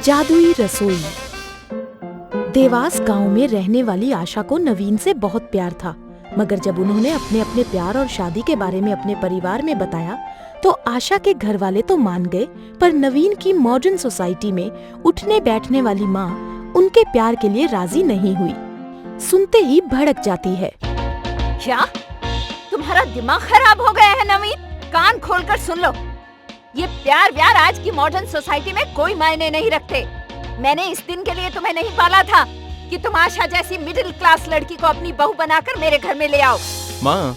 जादुई रसोई। देवास गांव में रहने वाली आशा को नवीन से बहुत प्यार था, मगर जब उन्होंने अपने अपने प्यार और शादी के बारे में अपने परिवार में बताया तो आशा के घर वाले तो मान गए, पर नवीन की मॉडर्न सोसाइटी में उठने बैठने वाली माँ उनके प्यार के लिए राजी नहीं हुई। सुनते ही भड़क जाती है। क्या तुम्हारा दिमाग खराब हो गया है नवीन? कान खोलकर सुन लो, ये प्यार व्यार आज की मॉडर्न सोसाइटी में कोई मायने नहीं रखते। मैंने इस दिन के लिए तुम्हें नहीं पाला था कि तुम आशा जैसी मिडिल क्लास लड़की को अपनी बहू बनाकर मेरे घर में ले आओ। माँ,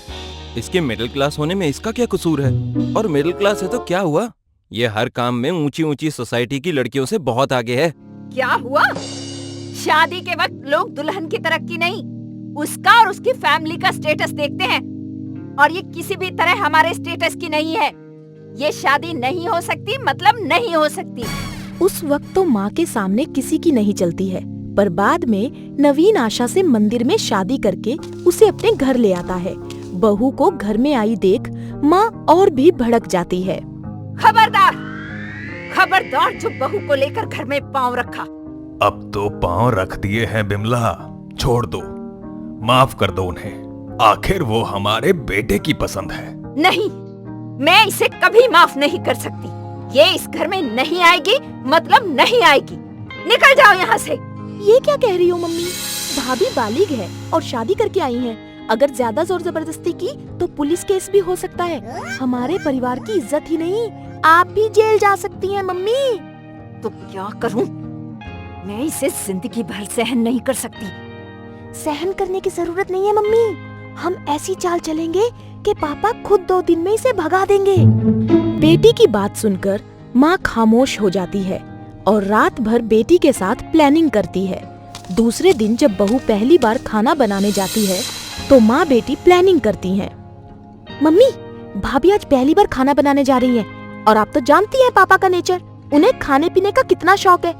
इसके मिडिल क्लास होने में इसका क्या कसूर है? और मिडिल क्लास है तो क्या हुआ? ये हर काम में ऊंची ऊंची सोसाइटी की लड़कियों से बहुत आगे है। क्या हुआ? शादी के वक्त लोग दुल्हन की तरक्की नहीं, उसका और उसकी फैमिली का स्टेटस देखते हैं, और ये किसी भी तरह हमारे स्टेटस की नहीं है। ये शादी नहीं हो सकती, मतलब नहीं हो सकती। उस वक्त तो माँ के सामने किसी की नहीं चलती है, पर बाद में नवीन आशा से मंदिर में शादी करके उसे अपने घर ले आता है। बहू को घर में आई देख माँ और भी भड़क जाती है। खबरदार, खबरदार जो बहू को लेकर घर में पांव रखा। अब तो पांव रख दिए हैं बिमला, छोड़ दो, माफ कर दो उन्हें। आखिर वो हमारे बेटे की पसंद है। नहीं, मैं इसे कभी माफ नहीं कर सकती। ये इस घर में नहीं आएगी, मतलब नहीं आएगी। निकल जाओ यहाँ से। ये क्या कह रही हो मम्मी? भाभी बालिग है और शादी करके आई हैं। अगर ज्यादा जोर जबरदस्ती की तो पुलिस केस भी हो सकता है। हमारे परिवार की इज्जत ही नहीं, आप भी जेल जा सकती हैं मम्मी। तो क्या करूं? मैं इसे जिंदगी भर सहन नहीं कर सकती। सहन करने की जरूरत नहीं है मम्मी, हम ऐसी चाल चलेंगे कि पापा खुद 2 दिन में इसे भगा देंगे। बेटी की बात सुनकर माँ खामोश हो जाती है और रात भर बेटी के साथ प्लानिंग करती है। दूसरे दिन जब बहू पहली बार खाना बनाने जाती है तो माँ बेटी प्लानिंग करती हैं। मम्मी, भाभी आज पहली बार खाना बनाने जा रही हैं, और आप तो जानती हैं पापा का नेचर, उन्हें खाने पीने का कितना शौक है।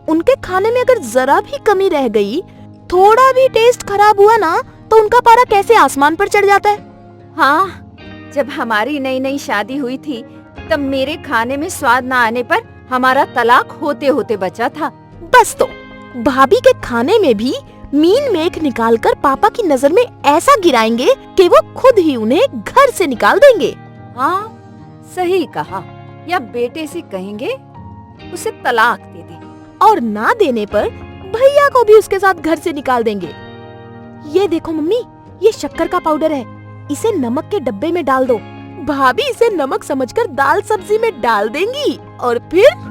उनके खाने में अगर जरा भी कमी रह गई, थोड़ा भी टेस्ट खराब हुआ ना, तो उनका पारा कैसे आसमान पर चढ़ जाता है। हाँ, जब हमारी नई नई शादी हुई थी तब मेरे खाने में स्वाद न आने पर हमारा तलाक होते होते बचा था। बस तो भाभी के खाने में भी मीन मेख निकालकर पापा की नजर में ऐसा गिराएंगे कि वो खुद ही उन्हें घर से निकाल देंगे। हाँ, सही कहा। या बेटे से कहेंगे उसे तलाक दे दे, और ना देने पर भैया को भी उसके साथ घर से निकाल देंगे। ये देखो मम्मी, ये शक्कर का पाउडर है, इसे नमक के डब्बे में डाल दो। भाभी इसे नमक समझकर दाल सब्जी में डाल देंगी और फिर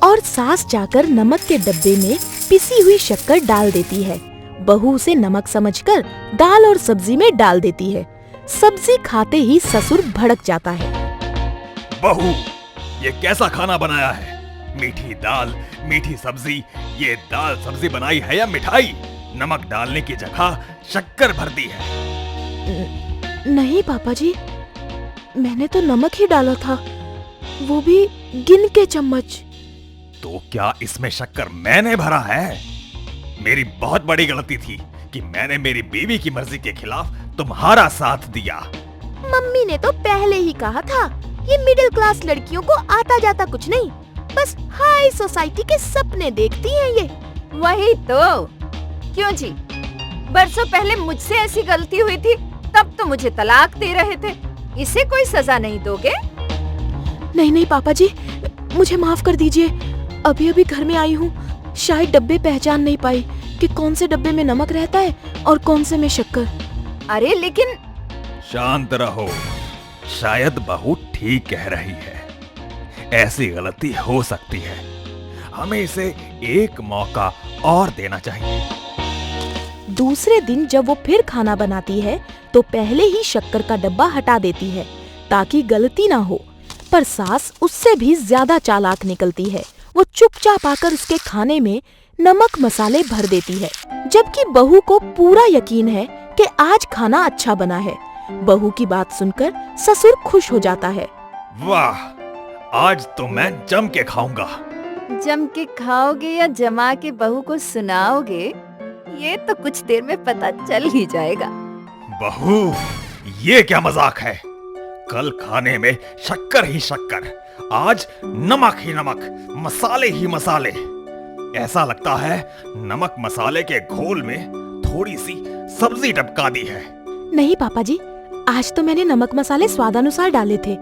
और सास जाकर नमक के डब्बे में पिसी हुई शक्कर डाल देती है। बहू उसे नमक समझकर दाल और सब्जी में डाल देती है। सब्जी खाते ही ससुर भड़क जाता है। बहू, ये कैसा खाना बनाया है? मीठी दाल, मीठी सब्जी। ये दाल सब्जी बनाई है या मिठाई? नमक डालने की जगह शक्कर भर दी है। नहीं पापा जी, मैंने तो नमक ही डाला था, वो भी गिन के चम्मच। तो क्या इसमें शक्कर मैंने भरा है? मेरी बहुत बड़ी गलती थी कि मैंने मेरी बीवी की मर्जी के खिलाफ तुम्हारा साथ दिया। मम्मी ने तो पहले ही कहा था, ये मिडिल क्लास लड़कियों को आता जाता कुछ नहीं, बस हाई सोसाइटी के सपने देखती हैं ये। वही तो। क्यों जी, बरसों पहले मुझसे ऐसी गलती हुई थी, तब तो मुझे तलाक दे रहे थे। इसे कोई सजा नहीं दोगे? नहीं नहीं पापा जी, मुझे माफ कर दीजिए। अभी अभी घर में आई हूँ, शायद डब्बे पहचान नहीं पाई कि कौन से डब्बे में नमक रहता है और कौन से में शक्कर। अरे लेकिन। शांत रहो, शायद बहू ठीक कह रही है। ऐसी गलती हो सकती है, हमें इसे एक मौका और देना चाहिए। दूसरे दिन जब वो फिर खाना बनाती है तो पहले ही शक्कर का डब्बा हटा देती है ताकि गलती ना हो, पर सास उससे भी ज्यादा चालाक निकलती है। वो चुपचाप आकर उसके खाने में नमक मसाले भर देती है, जबकि बहू को पूरा यकीन है कि आज खाना अच्छा बना है। बहू की बात सुनकर ससुर खुश हो जाता है। वाह, आज तो मैं जम के खाऊंगा। जम के खाओगे या जमा के बहू को सुनाओगे, ये तो कुछ देर में पता चल ही जाएगा। बहू, ये क्या मजाक है? कल खाने में शक्कर ही शक्कर, आज नमक ही नमक, मसाले ही मसाले। ऐसा लगता है नमक मसाले के घोल में थोड़ी सी सब्जी टपका दी है। नहीं पापा जी, आज तो मैंने नमक मसाले स्वादानुसार डाले थे।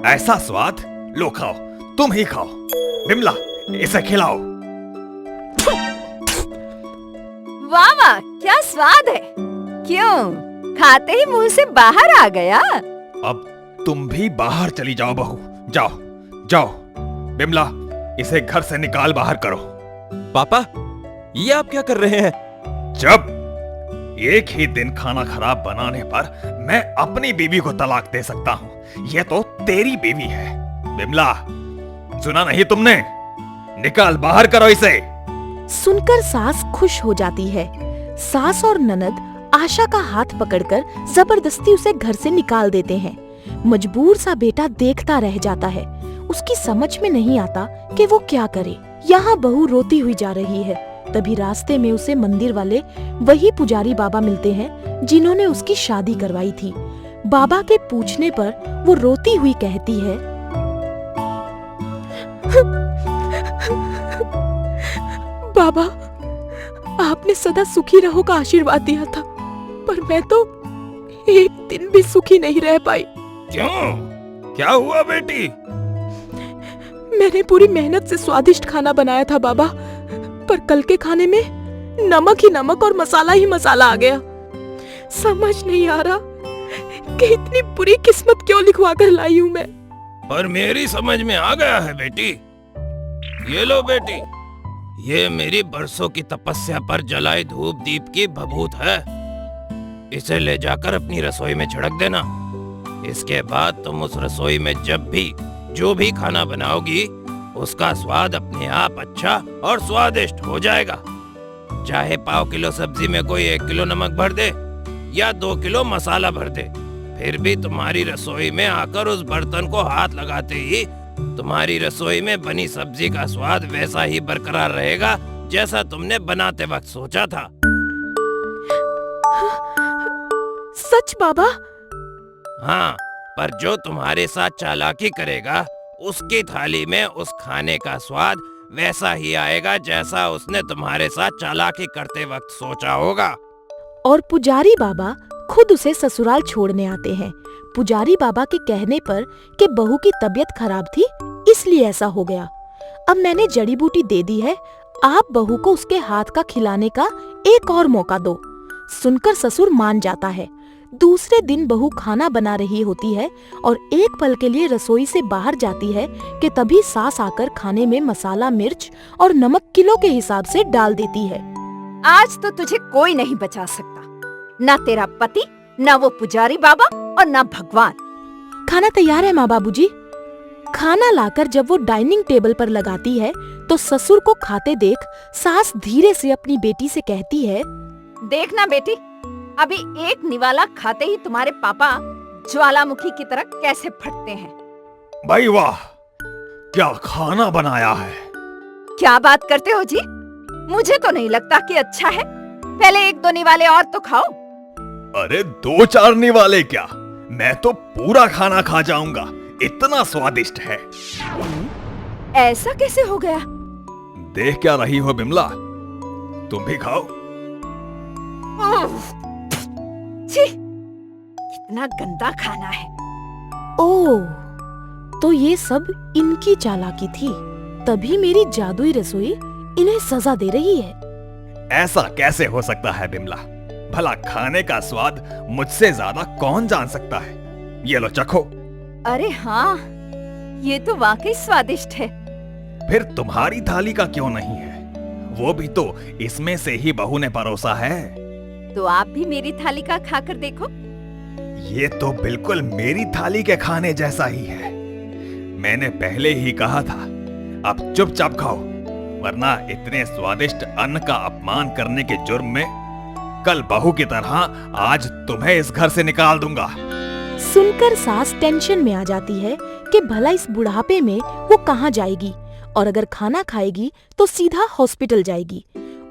ऐसा स्वाद? लो खाओ, तुम ही खाओ। बिमला, इसे खिलाओ। वाह वाह, क्या स्वाद है। क्यों, खाते ही मुंह से बाहर आ गया? अब तुम भी बाहर चली जाओ बहू, जाओ जाओ। बिमला, इसे घर से निकाल बाहर करो। पापा, ये आप क्या कर रहे हैं? जब एक ही दिन खाना खराब बनाने पर मैं अपनी बीवी को तलाक दे सकता हूँ, ये तो तेरी बीवी है। बिमला, सुना नहीं तुमने? निकाल बाहर करो इसे। सुनकर सास खुश हो जाती है। सास और ननद आशा का हाथ पकड़कर जबरदस्ती उसे घर से निकाल देते हैं। मजबूर सा बेटा देखता रह जाता है। उसकी समझ में नहीं आता कि वो क्या करे। यहाँ बहू रोती हुई जा रही है। तभी रास्ते में उसे मंदिर वाले वही पुजारी बाबा मिलते हैं जिन्होंने उसकी शादी करवाई थी। बाबा के पूछने पर वो रोती हुई कहती है, बाबा, आपने सदा सुखी रहो का आशीर्वाद दिया था, पर मैं तो एक दिन भी सुखी नहीं रह पाई। क्यों? क्या हुआ बेटी? मैंने पूरी मेहनत से स्वादिष्ट खाना बनाया था बाबा, पर कल के खाने में नमक ही नमक और मसाला ही मसाला आ गया। समझ नहीं आ रहा कि इतनी बुरी किस्मत क्यों लिखवा कर लाई हूँ मैं। पर मेरी समझ में आ गया है बेटी। ये लो बेटी, ये मेरी बरसों की तपस्या पर जलाई धूप दीप की भभूत है। इसे ले जाकर अपनी रसोई में छिड़क देना। इसके बाद तुम उस रसोई में जब भी जो भी खाना बनाओगी, उसका स्वाद अपने आप अच्छा और स्वादिष्ट हो जाएगा। चाहे पाव किलो सब्जी में कोई 1 किलो नमक भर दे या 2 किलो मसाला भर दे, फिर भी तुम्हारी रसोई में आकर उस बर्तन को हाथ लगाते ही तुम्हारी रसोई में बनी सब्जी का स्वाद वैसा ही बरकरार रहेगा जैसा तुमने बनाते वक्त सोचा था। सच बाबा? हाँ, पर जो तुम्हारे साथ चालाकी करेगा उसकी थाली में उस खाने का स्वाद वैसा ही आएगा जैसा उसने तुम्हारे साथ चालाकी करते वक्त सोचा होगा। और पुजारी बाबा खुद उसे ससुराल छोड़ने आते हैं। पुजारी बाबा के कहने पर कि बहू की तबीयत खराब थी, इसलिए ऐसा हो गया। अब मैंने जड़ी बूटी दे दी है, आप बहू को उसके हाथ का खिलाने का एक और मौका दो। सुनकर ससुर मान जाता है। दूसरे दिन बहू खाना बना रही होती है और एक पल के लिए रसोई से बाहर जाती है कि तभी सास आकर खाने में मसाला, मिर्च और नमक किलो के हिसाब से डाल देती है। आज तो तुझे कोई नहीं बचा सकता, ना तेरा पति, ना वो पुजारी बाबा और ना भगवान। खाना तैयार है माँ बाबूजी। खाना लाकर जब वो डाइनिंग टेबल पर लगाती है तो ससुर को खाते देख सास धीरे से अपनी बेटी से कहती है, देखना बेटी, अभी एक निवाला खाते ही तुम्हारे पापा ज्वालामुखी की तरह कैसे फटते हैं। भाई वाह, क्या खाना बनाया है। क्या बात करते हो जी? मुझे तो नहीं लगता कि अच्छा है। पहले 1-2 निवाले और तो खाओ। अरे 2-4 निवाले क्या, मैं तो पूरा खाना खा जाऊंगा, इतना स्वादिष्ट है। ऐसा कैसे हो गया? देख क्या रही हो बिमला, तुम भी खाओ। छी, कितना गंदा खाना है। ओह, तो ये सब इनकी चालाकी थी, तभी मेरी जादुई रसोई इन्हें सजा दे रही है। ऐसा कैसे हो सकता है बिमला? भला खाने का स्वाद मुझसे ज्यादा कौन जान सकता है? ये लो चखो। अरे हाँ, ये तो वाकई स्वादिष्ट है। फिर तुम्हारी थाली का क्यों नहीं है? वो भी तो इसमें से ही बहू ने परोसा है। तो आप भी मेरी थाली का खाकर देखो। ये तो बिल्कुल मेरी थाली के खाने जैसा ही है। मैंने पहले ही कहा था, अब चुपचाप खाओ, वरना इतने स्वादिष्ट अन्न का अपमान करने के जुर्म में कल बहू की तरह आज तुम्हें इस घर से निकाल दूंगा। सुनकर सास टेंशन में आ जाती है कि भला इस बुढ़ापे में वो कहाँ जाएगी, और अगर खाना खाएगी तो सीधा हॉस्पिटल जाएगी।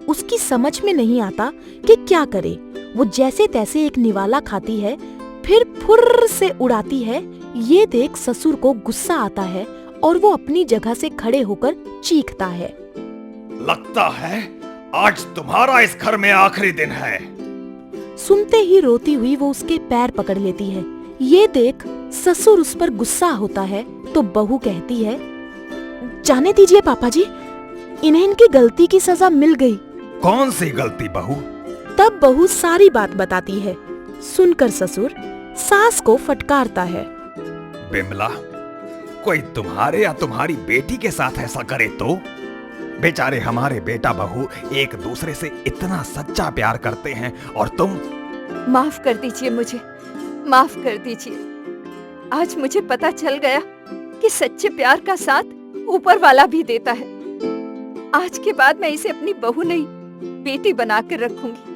उसकी समझ में नहीं आता कि क्या करे। वो जैसे तैसे एक निवाला खाती है, फिर फुर्र से उड़ाती है। ये देख ससुर को गुस्सा आता है और वो अपनी जगह से खड़े होकर चीखता है। लगता है आज तुम्हारा इस घर में आखिरी दिन है। सुनते ही रोती हुई वो उसके पैर पकड़ लेती है। ये देख ससुर उस पर गुस्सा होता है तो बहू कहती है, जाने दीजिए पापा जी, इन्हें इनकी गलती की सजा मिल गई। कौन सी गलती बहू? तब बहू सारी बात बताती है। सुनकर ससुर सास को फटकारता है। बिमला, कोई तुम्हारे या तुम्हारी बेटी के साथ ऐसा करे तो? बेचारे हमारे बेटा बहू एक दूसरे से इतना सच्चा प्यार करते हैं और तुम। माफ कर दीजिए मुझे, माफ कर दीजिए। आज मुझे पता चल गया कि सच्चे प्यार का साथ ऊपर वाला भी देता है। आज के बाद मैं इसे अपनी बहू नहीं, बेटी बना कर रखूंगी।